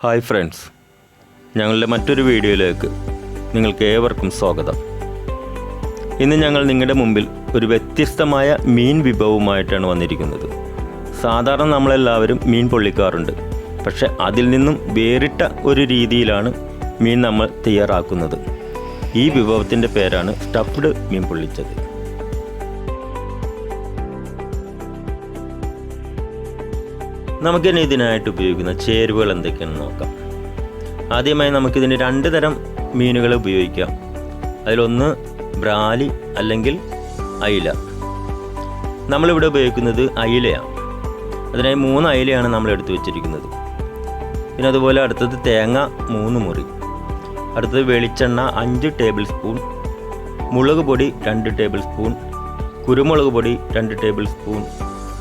Hi friends, ഞങ്ങളുടെ മറ്റൊരു വീഡിയോയിലേക്ക് നിങ്ങൾക്ക് ഏവർക്കും സ്വാഗതം. ഇന്ന് ഞങ്ങൾ നിങ്ങളുടെ മുമ്പിൽ ഒരു വ്യത്യസ്തമായ മീൻ വിഭവവുമായിട്ടാണ് വന്നിരിക്കുന്നത്. സാധാരണ നമ്മളെല്ലാവരും മീൻ പൊള്ളിക്കാറുണ്ട്, പക്ഷെ അതിൽ നിന്നും വേറിട്ട ഒരു രീതിയിലാണ് മീൻ നമ്മൾ തയ്യാറാക്കുന്നത്. ഈ വിഭവത്തിൻ്റെ പേരാണ് സ്റ്റഫ്ഡ് മീൻ പൊള്ളിച്ചത്. നമുക്കിനി ഇതിനായിട്ട് ഉപയോഗിക്കുന്ന ചേരുവകൾ എന്തൊക്കെയാണെന്ന് നോക്കാം. ആദ്യമായി നമുക്കിതിന് രണ്ട് തരം മീനുകൾ ഉപയോഗിക്കാം. അതിലൊന്ന് ബ്രാലി അല്ലെങ്കിൽ അയില. നമ്മളിവിടെ ഉപയോഗിക്കുന്നത് അയിലയാണ്. അതിനായി 3 അയിലയാണ് നമ്മൾ എടുത്തു വെച്ചിരിക്കുന്നത്. പിന്നെ അതുപോലെ അടുത്തത് തേങ്ങ 3 മുറി, അടുത്തത് വെളിച്ചെണ്ണ 5 ടേബിൾ സ്പൂൺ, മുളക് പൊടി 2 ടേബിൾ സ്പൂൺ, കുരുമുളക് പൊടി 2 ടേബിൾ സ്പൂൺ,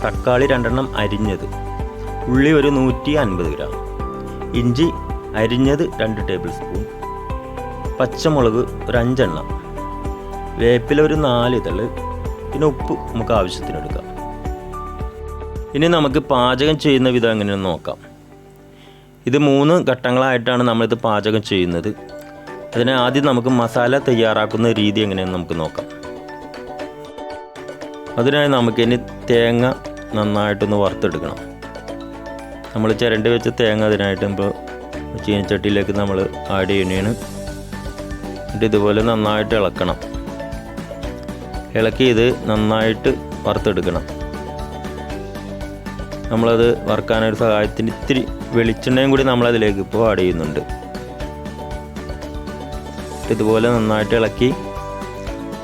തക്കാളി 2 അരിഞ്ഞത്, ഉള്ളി ഒരു 150 ഗ്രാം, ഇഞ്ചി അരിഞ്ഞത് 2 ടേബിൾ സ്പൂൺ, പച്ചമുളക് ഒരു 5 എണ്ണം, വേപ്പില ഒരു 4 ഇതള്, പിന്നെ ഉപ്പ് നമുക്ക് ആവശ്യത്തിനെടുക്കാം. ഇനി നമുക്ക് പാചകം ചെയ്യുന്ന വിധം എങ്ങനെയെന്ന് നോക്കാം. ഇത് 3 ഘട്ടങ്ങളായിട്ടാണ് നമ്മളിത് പാചകം ചെയ്യുന്നത്. അതിന് ആദ്യം നമുക്ക് മസാല തയ്യാറാക്കുന്ന രീതി എങ്ങനെയെന്ന് നമുക്ക് നോക്കാം. അതിനായി നമുക്കിനി തേങ്ങ നന്നായിട്ടൊന്ന് വറുത്തെടുക്കണം. നമ്മൾ ചിരണ്ടി വെച്ച തേങ്ങ അതിനായിട്ട് ഇപ്പോൾ ചീനച്ചട്ടിയിലേക്ക് നമ്മൾ ആഡ് ചെയ്യണേണ്. എന്നിട്ട് ഇതുപോലെ നന്നായിട്ട് ഇളക്കണം. ഇളക്കി ഇത് നന്നായിട്ട് വറുത്തെടുക്കണം. നമ്മളത് വറുക്കാനൊരു സഹായത്തിന് ഇത്തിരി വെളിച്ചെണ്ണയും കൂടി നമ്മളതിലേക്ക് ഇപ്പോൾ ആഡ് ചെയ്യുന്നുണ്ട്. ഇതുപോലെ നന്നായിട്ട് ഇളക്കി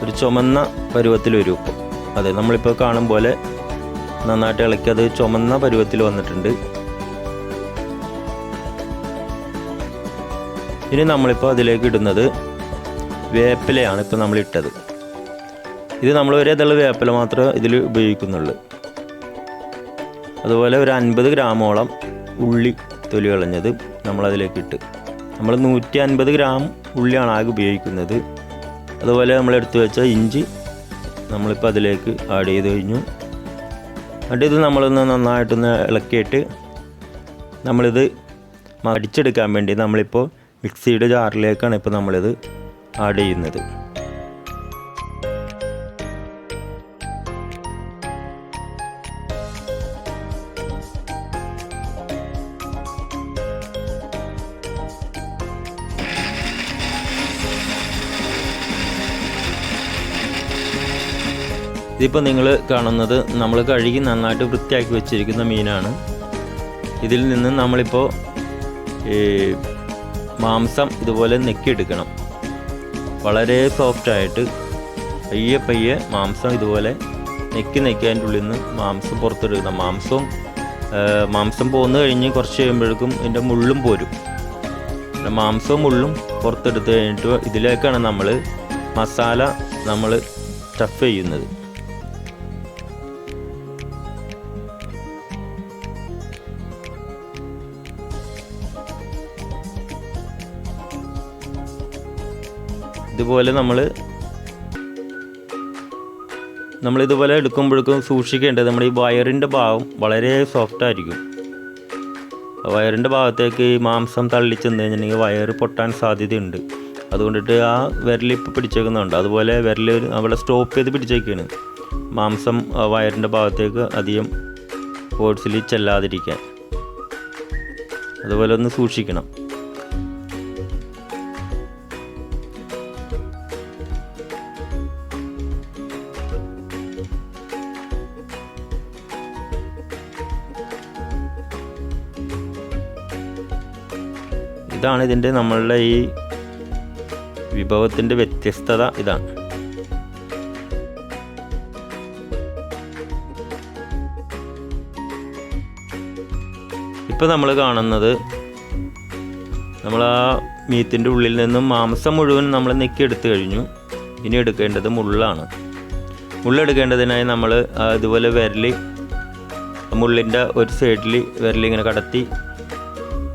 ഒരു ചുമന്ന പരുവത്തിൽ വരും. ഇപ്പോൾ അതെ, നമ്മളിപ്പോൾ കാണും പോലെ നന്നായിട്ട് ഇളക്കി അത് ചുമന്ന പരുവത്തിൽ വന്നിട്ടുണ്ട്. ഇനി നമ്മളിപ്പോൾ അതിലേക്ക് ഇടുന്നത് വേപ്പിലയാണ്. ഇപ്പോൾ നമ്മൾ ഇട്ടത് ഇത് നമ്മൾ ഒരു ഇതുള്ള വേപ്പില മാത്രമേ ഇതിൽ ഉപയോഗിക്കുന്നുള്ളൂ. അതുപോലെ ഒരു 50 ഗ്രാമോളം ഉള്ളി തൊലി കളഞ്ഞത് നമ്മളതിലേക്ക് ഇട്ട്, നമ്മൾ 150 ഗ്രാം ഉള്ളിയാണ് ആകെ ഉപയോഗിക്കുന്നത്. അതുപോലെ നമ്മൾ എടുത്തു വെച്ച ഇഞ്ചി നമ്മളിപ്പോൾ അതിലേക്ക് ആഡ് ചെയ്ത് കഴിഞ്ഞു. എന്നിട്ട് ഇത് നമ്മളൊന്ന് നന്നായിട്ടൊന്ന് ഇളക്കിയിട്ട് നമ്മളിത് അടിച്ചെടുക്കാൻ വേണ്ടി നമ്മളിപ്പോൾ മിക്സിയുടെ ജാറിലേക്കാണ് ഇപ്പോൾ നമ്മളിത് ആഡ് ചെയ്യുന്നത്. ഇതിപ്പോൾ നിങ്ങൾ കാണുന്നത് നമ്മൾ കഴുകി നന്നായിട്ട് വൃത്തിയാക്കി വെച്ചിരിക്കുന്ന മീനാണ്. ഇതിൽ നിന്ന് നമ്മളിപ്പോൾ മാംസം ഇതുപോലെ നെക്കിയെടുക്കണം. വളരെ സോഫ്റ്റായിട്ട് പയ്യെ പയ്യെ മാംസം ഇതുപോലെ നെക്കി അതിൻ്റെ ഉള്ളിൽ നിന്ന് മാംസം പുറത്തെടുക്കണം. മാംസം പോന്നു കഴിഞ്ഞ് കുറച്ച് കഴിയുമ്പോഴേക്കും ഇതിൻ്റെ മുള്ളും പോരും. മാംസവും മുള്ളും പുറത്തെടുത്ത് കഴിഞ്ഞിട്ട് ഇതിലേക്കാണ് നമ്മൾ മസാല നമ്മൾ സ്റ്റഫ് ചെയ്യുന്നത്. ഇതുപോലെ നമ്മളിതുപോലെ എടുക്കുമ്പോഴേക്കും സൂക്ഷിക്കേണ്ടത് നമ്മുടെ ഈ വയറിൻ്റെ ഭാഗം വളരെ സോഫ്റ്റായിരിക്കും. വയറിൻ്റെ ഭാഗത്തേക്ക് ഈ മാംസം തള്ളിച്ചെന്ന് കഴിഞ്ഞിട്ടുണ്ടെങ്കിൽ വയറ് പൊട്ടാൻ സാധ്യതയുണ്ട്. അതുകൊണ്ടിട്ട് ആ വിരലിപ്പോൾ പിടിച്ചേക്കുന്നുണ്ട്. അതുപോലെ വിരൽ അവിടെ സ്റ്റോപ്പ് ചെയ്ത് പിടിച്ചേക്കാണ്, മാംസം വയറിൻ്റെ ഭാഗത്തേക്ക് അധികം ഫോഴ്സിൽ ചെല്ലാതിരിക്കാൻ. അതുപോലെ ഒന്ന് സൂക്ഷിക്കണം. ഇതാണ് ഇതിൻ്റെ നമ്മളുടെ ഈ വിഭവത്തിൻ്റെ വ്യത്യസ്തത. ഇതാണ് ഇപ്പോൾ നമ്മൾ കാണുന്നത്, നമ്മൾ ആ മീറ്റിൻ്റെ ഉള്ളിൽ നിന്നും മാംസം മുഴുവൻ നമ്മൾ നെക്കിയെടുത്ത് കഴിഞ്ഞു. ഇനി എടുക്കേണ്ടത് മുള്ളാണ്. മുള്ളെടുക്കേണ്ടതിനായി നമ്മൾ ഇതുപോലെ മുള്ളിൻ്റെ ഒരു സൈഡിൽ വിരലിങ്ങനെ കടത്തി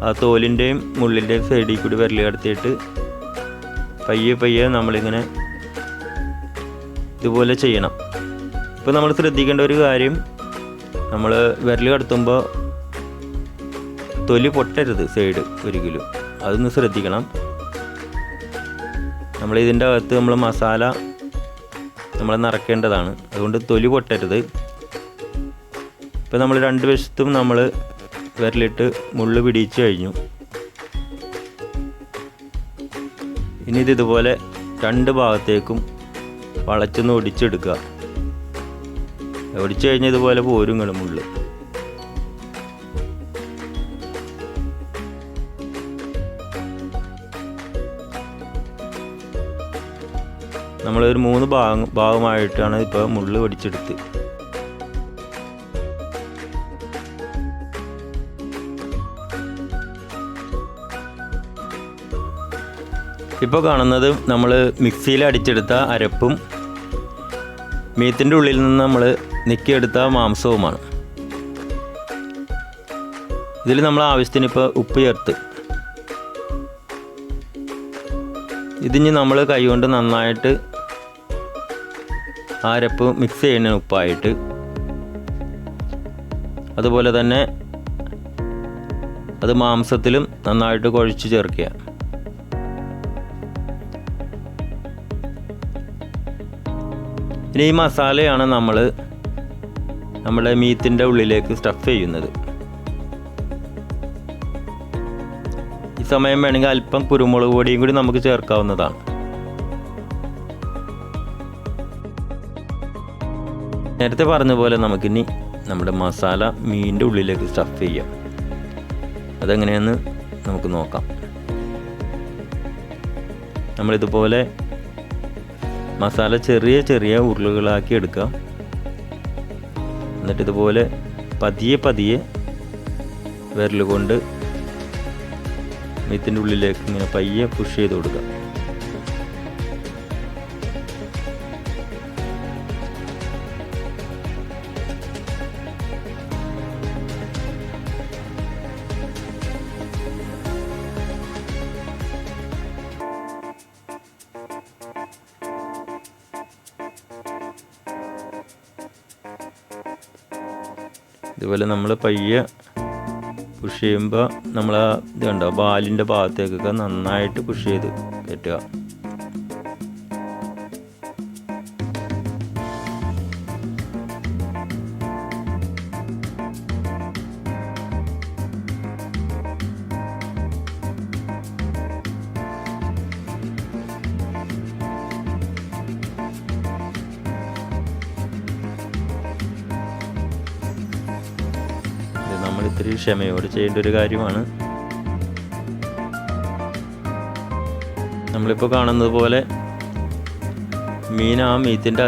ആ തോലിൻ്റെയും മുള്ളിൻ്റെയും സൈഡിൽ കൂടി വിരൽ കടത്തിയിട്ട് പയ്യെ പയ്യെ നമ്മളിങ്ങനെ ഇതുപോലെ ചെയ്യണം. ഇപ്പോൾ നമ്മൾ ശ്രദ്ധിക്കേണ്ട ഒരു കാര്യം, നമ്മൾ വിരൽ കടത്തുമ്പോൾ തൊലി പൊട്ടരുത് സൈഡ് ഒരിക്കലും, അതൊന്ന് ശ്രദ്ധിക്കണം. നമ്മളിതിൻ്റെ അകത്ത് നമ്മൾ മസാല നമ്മൾ നിറക്കേണ്ടതാണ്, അതുകൊണ്ട് തൊലി പൊട്ടരുത്. ഇപ്പം നമ്മൾ രണ്ട് വശത്തും നമ്മൾ വിരലിട്ട് മുള്ള് പിടിച്ച് കഴിഞ്ഞു. ഇനി ഇതുപോലെ രണ്ട് ഭാഗത്തേക്കും വളച്ചൊന്ന് ഒടിച്ചെടുക്കുക. ഒടിച്ചു കഴിഞ്ഞാൽ ഇതുപോലെ പോരും മുള്ള്. നമ്മളൊരു 3 ഭാഗമായിട്ടാണ് ഇപ്പോൾ മുള്ള് ഒടിച്ചെടുത്ത്. ഇപ്പോൾ കാണുന്നത് നമ്മൾ മിക്സിയിൽ അടിച്ചെടുത്ത അരപ്പും മീത്തിൻ്റെ ഉള്ളിൽ നിന്ന് നമ്മൾ നെക്കിയെടുത്ത മാംസവുമാണ്. ഇതിൽ നമ്മൾ ആവശ്യത്തിന് ഇപ്പോൾ ഉപ്പ് ചേർത്ത് ഇതിന് നമ്മൾ കൈകൊണ്ട് നന്നായിട്ട് അരപ്പ് മിക്സ് ചെയ്യുന്ന ഉപ്പായിട്ട്, അതുപോലെ തന്നെ അത് മാംസത്തിലും നന്നായിട്ട് കുഴച്ച് ചേർക്കുക. ഇനി ഈ മസാലയാണ് നമ്മൾ നമ്മുടെ മീത്തിൻ്റെ ഉള്ളിലേക്ക് സ്റ്റഫ് ചെയ്യുന്നത്. ഈ സമയം വേണമെങ്കിൽ അല്പം കുരുമുളക് പൊടിയും കൂടി നമുക്ക് ചേർക്കാവുന്നതാണ്. നേരത്തെ പറഞ്ഞ പോലെ നമുക്കിനി നമ്മുടെ മസാല മീനിൻ്റെ ഉള്ളിലേക്ക് സ്റ്റഫ് ചെയ്യാം. അതെങ്ങനെയെന്ന് നമുക്ക് നോക്കാം. നമ്മളിതുപോലെ മസാല ചെറിയ ചെറിയ ഉരുളകളാക്കി എടുക്കാം. എന്നിട്ട് ഇതുപോലെ പതിയെ പതിയെ വിരൽ കൊണ്ട് മീത്തിൻ്റെ ഉള്ളിലേക്ക് ഇങ്ങനെ പയ്യെ പുഷ് ചെയ്ത് കൊടുക്കുക. ഇതുപോലെ നമ്മൾ പയ്യെ പുഷ് ചെയ്യുമ്പോൾ നമ്മൾ ഇത് കണ്ടോ വാലിൻ്റെ ഭാഗത്തേക്കൊക്കെ നന്നായിട്ട് പുഷ് ചെയ്ത് കയറ്റുക. നമ്മൾ ഇത്തിരി ക്ഷമയോട് ചെയ്യേണ്ട ഒരു കാര്യമാണ്. നമ്മളിപ്പോൾ കാണുന്നത് പോലെ മീൻ ആ മീത്തിൻ്റെ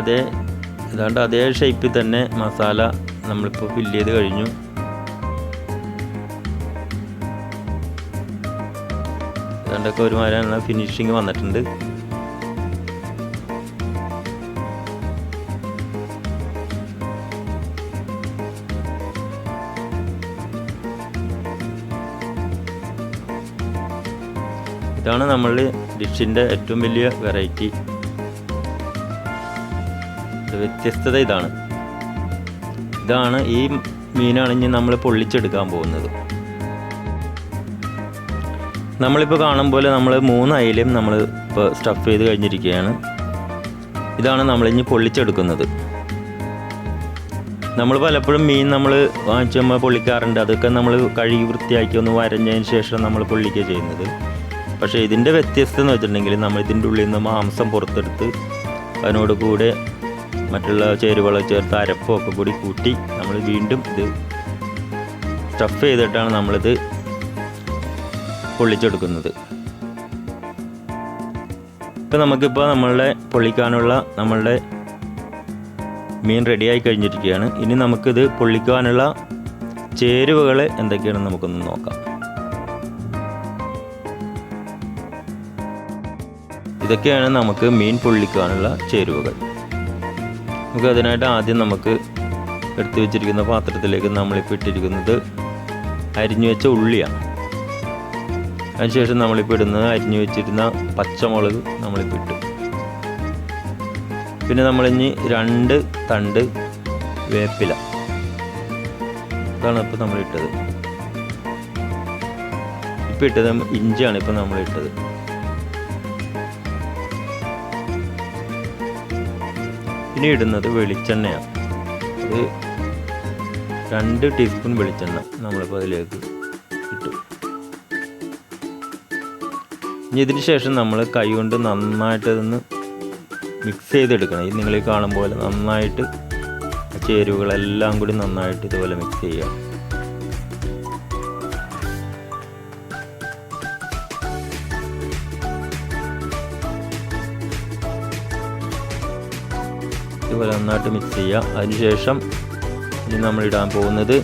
അതേ ഷേപ്പിൽ തന്നെ മസാല നമ്മളിപ്പോൾ ഫില്ല് ചെയ്ത് കഴിഞ്ഞു. ഏതാണ്ടൊക്കെ ഒരുമാതിരി ഫിനിഷിങ് വന്നിട്ടുണ്ട്. ഇതാണ് നമ്മളുടെ ഡിഷിൻ്റെ ഏറ്റവും വലിയ വെറൈറ്റി, വ്യത്യസ്തത. ഇതാണ് ഈ മീനാണ് ഇനി നമ്മൾ പൊള്ളിച്ചെടുക്കാൻ പോകുന്നത്. നമ്മളിപ്പോൾ കാണും പോലെ നമ്മൾ 3 അയിലയും നമ്മൾ ഇപ്പോൾ സ്റ്റഫ് ചെയ്ത് കഴിഞ്ഞിരിക്കുകയാണ്. ഇതാണ് നമ്മളിനി പൊള്ളിച്ചെടുക്കുന്നത്. നമ്മൾ പലപ്പോഴും മീൻ നമ്മൾ വാങ്ങിച്ചുമ്പോൾ പൊള്ളിക്കാറുണ്ട്. അതൊക്കെ നമ്മൾ കഴുകി വൃത്തിയാക്കി ഒന്ന് വരഞ്ഞതിന് ശേഷം നമ്മൾ പൊള്ളിക്കുക ചെയ്യുന്നത്. പക്ഷേ ഇതിൻ്റെ വ്യത്യസ്തത എന്ന് വെച്ചിട്ടുണ്ടെങ്കിൽ നമ്മൾ ഇതിൻ്റെ ഉള്ളിൽ നിന്ന് മാംസം പുറത്തെടുത്ത് അതിനോട് കൂടെ മറ്റുള്ള ചേരുവകൾ ചേർത്ത് അരപ്പും ഒക്കെ കൂടി കൂട്ടി നമ്മൾ വീണ്ടും ഇത് സ്റ്റഫ് ചെയ്തിട്ടാണ് നമ്മളിത് പൊള്ളിച്ചെടുക്കുന്നത്. ഇപ്പം നമുക്കിപ്പോൾ നമ്മളുടെ പൊള്ളിക്കാനുള്ള നമ്മളുടെ മീൻ റെഡിയായി കഴിഞ്ഞിരിക്കുകയാണ്. ഇനി നമുക്കിത് പൊള്ളിക്കാനുള്ള ചേരുവകൾ എന്തൊക്കെയാണെന്ന് നമുക്കൊന്ന് നോക്കാം. ഇതൊക്കെയാണ് നമുക്ക് മീൻ പൊള്ളിക്കാനുള്ള ചേരുവകൾ. നമുക്ക് അതിനായിട്ട് ആദ്യം നമുക്ക് എടുത്തു വെച്ചിരിക്കുന്ന പാത്രത്തിലേക്ക് നമ്മളിപ്പോൾ ഇട്ടിരിക്കുന്നത് അരിഞ്ഞു വെച്ച ഉള്ളിയാണ്. അതിനുശേഷം നമ്മളിപ്പോൾ ഇടുന്നത് അരിഞ്ഞു വെച്ചിരുന്ന പച്ചമുളക് നമ്മളിപ്പോൾ ഇട്ടു. പിന്നെ നമ്മളിനി 2 തണ്ട് വേപ്പില, ഇതാണ് ഇപ്പോൾ നമ്മളിട്ടത്. ഇപ്പം ഇട്ടത് ഇഞ്ചിയാണ് ഇപ്പം നമ്മൾ ഇട്ടത്. ഇനി ഇടുന്നത് വെളിച്ചെണ്ണയാണ്. അത് 2 ടീസ്പൂൺ വെളിച്ചെണ്ണ നമ്മളിപ്പോൾ അതിലേക്ക് ഇട്ടു. ഇനി ഇതിന് ശേഷം നമ്മൾ കൈ കൊണ്ട് നന്നായിട്ട് അതൊന്ന് മിക്സ് ചെയ്തെടുക്കണം. ഇത് നിങ്ങൾ കാണും പോലെ നന്നായിട്ട് ചേരുവകളെല്ലാം കൂടി നന്നായിട്ട് ഇതുപോലെ മിക്സ് ചെയ്യുക. ഇതുപോലെ നന്നായിട്ട് മിക്സ് ചെയ്യുക. അതിനുശേഷം ഇനി നമ്മൾ ഇടാൻ പോകുന്നത്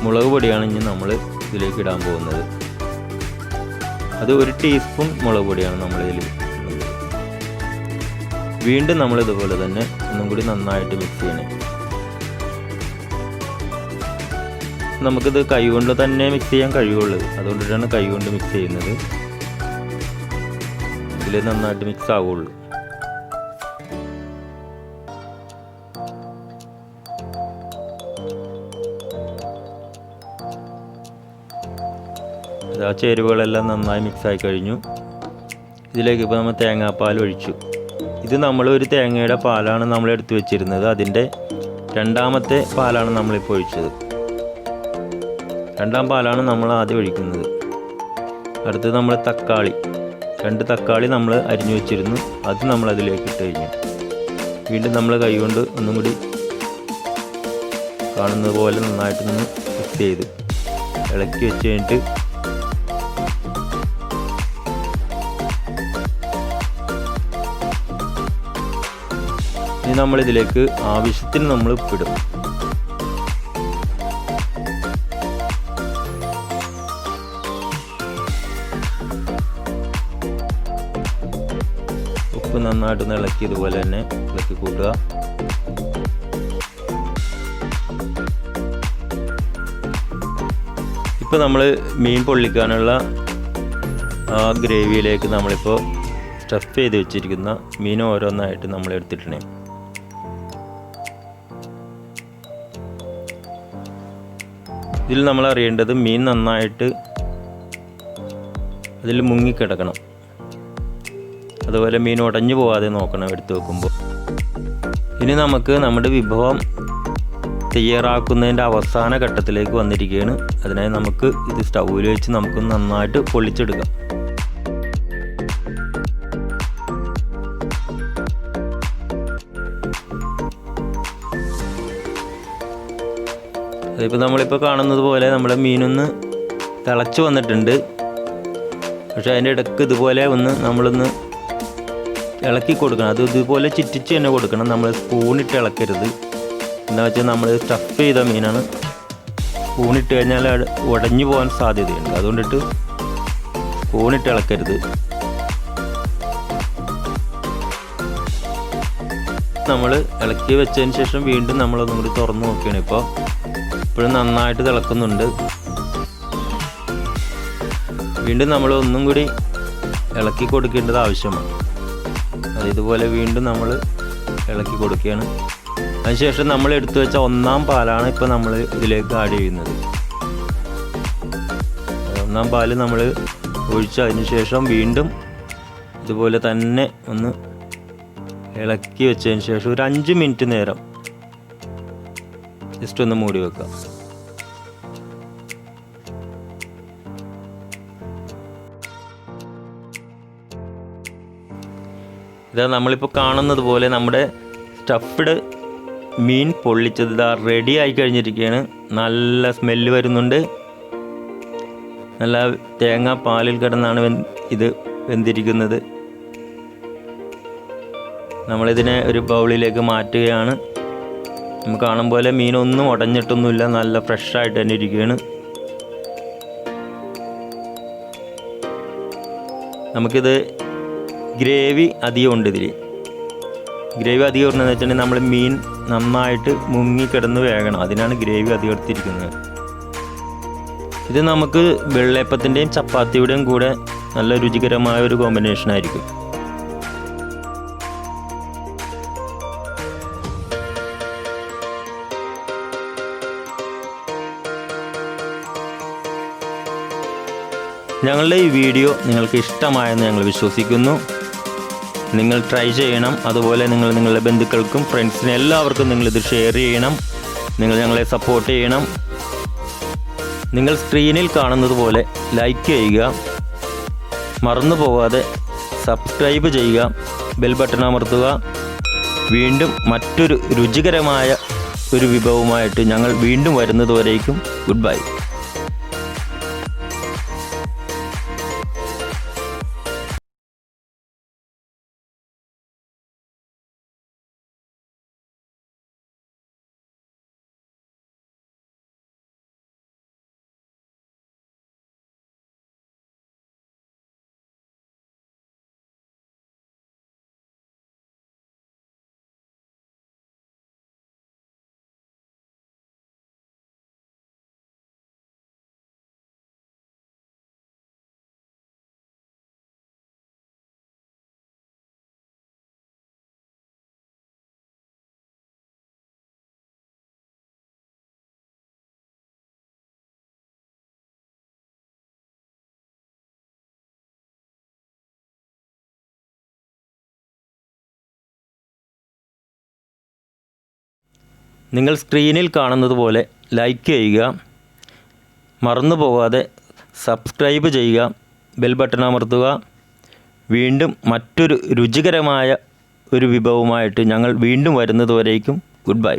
മുളക് പൊടിയാണ്. ഇനി നമ്മൾ ഇതിലേക്ക് ഇടാൻ പോകുന്നത് അത് 1 ടീസ്പൂൺ മുളക് പൊടിയാണ് നമ്മളിതിൽ ഇടുന്നത്. വീണ്ടും നമ്മൾ ഇതുപോലെ തന്നെ ഒന്നും കൂടി നന്നായിട്ട് മിക്സ് ചെയ്യണേ. നമുക്കിത് കൈ കൊണ്ട് തന്നെ മിക്സ് ചെയ്യാൻ കഴിയുള്ളൂ, അതുകൊണ്ടിട്ടാണ് കൈ കൊണ്ട് മിക്സ് ചെയ്യുന്നത്. ഇതിൽ നന്നായിട്ട് മിക്സ് ആവുള്ളൂ. ആ ചേരുവകളെല്ലാം നന്നായി മിക്സായി കഴിഞ്ഞു. ഇതിലേക്ക് ഇപ്പോൾ നമ്മൾ തേങ്ങാപ്പാൽ ഒഴിച്ചു. ഇത് നമ്മൾ ഒരു തേങ്ങയുടെ പാലാണ് നമ്മൾ എടുത്തു വെച്ചിരുന്നത്. അതിൻ്റെ 2ാമത്തെ പാലാണ് നമ്മളിപ്പോൾ ഒഴിച്ചത്. 2ാം പാലാണ് നമ്മൾ ആദ്യം ഒഴിക്കുന്നത്. അടുത്തത് നമ്മൾ തക്കാളി, 2 തക്കാളി നമ്മൾ അരിഞ്ഞു വെച്ചിരുന്നു. അത് നമ്മൾ അതിലേക്ക് ഇട്ട് കഴിഞ്ഞു. വീണ്ടും നമ്മൾ കൈ കൊണ്ട് ഒന്നും കൂടി കാണുന്നത് പോലെ നന്നായിട്ടൊന്ന് മിക്സ് ചെയ്ത് ഇളക്കി വെച്ച് കഴിഞ്ഞിട്ട് ഇനി നമ്മളിതിലേക്ക് ആവശ്യത്തിന് നമ്മൾ ഉപ്പിടും. ഉപ്പ് നന്നായിട്ടൊന്ന് ഇളക്കി ഇതുപോലെ തന്നെ ഇളക്കി കൂട്ടുക. ഇപ്പോൾ നമ്മൾ മീൻ പൊള്ളിക്കാനുള്ള ആ ഗ്രേവിയിലേക്ക് നമ്മളിപ്പോൾ സ്റ്റഫ് ചെയ്ത് വെച്ചിരിക്കുന്ന മീൻ ഓരോന്നായിട്ട് നമ്മൾ എടുത്തിട്ടേ. ഇതിൽ നമ്മൾ അറിയേണ്ടത് മീൻ നന്നായിട്ട് അതിൽ മുങ്ങിക്കിടക്കണം. അതുപോലെ മീൻ ഉടഞ്ഞു പോകാതെ നോക്കണം എടുത്തു വെക്കുമ്പോൾ. ഇനി നമുക്ക് നമ്മുടെ വിഭവം തയ്യാറാക്കുന്നതിൻ്റെ അവസാന ഘട്ടത്തിലേക്ക് വന്നിരിക്കുകയാണ്. അതിനായി നമുക്ക് ഇത് സ്റ്റൗവിൽ വെച്ച് നമുക്ക് നന്നായിട്ട് പൊള്ളിച്ചെടുക്കാം. അതിപ്പോൾ നമ്മളിപ്പോൾ കാണുന്നത് പോലെ നമ്മുടെ മീനൊന്ന് തിളച്ച് വന്നിട്ടുണ്ട്. പക്ഷേ അതിൻ്റെ ഇടയ്ക്ക് ഇതുപോലെ നമ്മളൊന്ന് ഇളക്കി കൊടുക്കണം. അത് ഇതുപോലെ ചിറ്റിച്ച് തന്നെ കൊടുക്കണം. നമ്മൾ സ്പൂണിട്ട് ഇളക്കരുത്. എന്താ വെച്ചാൽ നമ്മൾ സ്റ്റഫ് ചെയ്ത മീനാണ്. സ്പൂണിട്ട് കഴിഞ്ഞാൽ ഉടഞ്ഞു പോകാൻ സാധ്യതയുണ്ട്. അതുകൊണ്ടിട്ട് സ്പൂണിട്ട് ഇളക്കരുത്. നമ്മൾ ഇളക്കി വെച്ചതിന് ശേഷം വീണ്ടും നമ്മളൊന്നും കൂടി തുറന്ന് നോക്കുകയാണ്. ഇപ്പോഴും നന്നായിട്ട് തിളക്കുന്നുണ്ട്. വീണ്ടും നമ്മൾ ഒന്നും കൂടി ഇളക്കി കൊടുക്കേണ്ടത് ആവശ്യമാണ്. അത് ഇതുപോലെ വീണ്ടും നമ്മൾ ഇളക്കി കൊടുക്കുകയാണ്. അതിനുശേഷം നമ്മൾ എടുത്തു വെച്ച 1ാം പാലാണ് ഇപ്പോൾ നമ്മൾ ഇതിലേക്ക് ആഡ് ചെയ്യുന്നത്. 1ാം പാല് നമ്മൾ ഒഴിച്ച് അതിന് ശേഷം വീണ്ടും ഇതുപോലെ തന്നെ ഒന്ന് ഇളക്കി വെച്ചതിന് ശേഷം ഒരു 5 മിനിറ്റ് നേരം ജസ്റ്റ് ഒന്ന് മൂടി വെക്കാം. ഇതാ നമ്മളിപ്പോൾ കാണുന്നത് പോലെ നമ്മുടെ സ്റ്റഫ്ഡ് മീൻ പൊള്ളിച്ചത് ഇതാ റെഡി ആയി കഴിഞ്ഞിരിക്കുകയാണ്. നല്ല സ്മെല്ല് വരുന്നുണ്ട്. നല്ല തേങ്ങാപ്പാലിൽ കിടന്നാണ് ഇത് വെന്തിരിക്കുന്നത്. നമ്മളിതിനെ ഒരു ബൗളിലേക്ക് മാറ്റുകയാണ്. നമുക്ക് കാണും പോലെ മീനൊന്നും ഉടഞ്ഞിട്ടൊന്നുമില്ല, നല്ല ഫ്രഷായിട്ട് തന്നെ ഇരിക്കുകയാണ്. നമുക്കിത് ഗ്രേവി അധികം ഉണ്ട്. ഇതിൽ ഗ്രേവി അധികം ഉണ്ടെന്ന് വെച്ചിട്ടുണ്ടെങ്കിൽ നമ്മൾ മീൻ നന്നായിട്ട് മുങ്ങിക്കിടന്ന് വേകണം. അതിനാണ് ഗ്രേവി അധികം എടുത്തിരിക്കുന്നത്. ഇത് നമുക്ക് വെള്ളയപ്പത്തിൻ്റെയും ചപ്പാത്തിയുടെയും കൂടെ നല്ല രുചികരമായ ഒരു കോമ്പിനേഷൻ ആയിരിക്കും. ഞങ്ങളുടെ ഈ വീഡിയോ നിങ്ങൾക്ക് ഇഷ്ടമായെന്ന് ഞങ്ങൾ വിശ്വസിക്കുന്നു. നിങ്ങൾ ട്രൈ ചെയ്യണം. അതുപോലെ നിങ്ങളുടെ ബന്ധുക്കൾക്കും ഫ്രണ്ട്സിനും എല്ലാവർക്കും നിങ്ങളിത് ഷെയർ ചെയ്യണം. നിങ്ങൾ ഞങ്ങളെ സപ്പോർട്ട് ചെയ്യണം. നിങ്ങൾ സ്ക്രീനിൽ കാണുന്നത് പോലെ ലൈക്ക് ചെയ്യുക, മറന്നു പോകാതെ സബ്സ്ക്രൈബ് ചെയ്യുക, ബെൽ ബട്ടൺ അമർത്തുക. വീണ്ടും മറ്റൊരു രുചികരമായ ഒരു വിഭവമായിട്ട് ഞങ്ങൾ വീണ്ടും വരുന്നതുവരേക്കും ഗുഡ് ബൈ. നിങ്ങൾ സ്ക്രീനിൽ കാണുന്നത് പോലെ ലൈക്ക് ചെയ്യുക, മറന്നു പോകാതെ സബ്സ്ക്രൈബ് ചെയ്യുക, ബെൽ ബട്ടൺ അമർത്തുക. വീണ്ടും മറ്റൊരു രുചികരമായ ഒരു വിഭവമായിട്ട് ഞങ്ങൾ വീണ്ടും വരുന്നതുവരേക്കും ഗുഡ് ബൈ.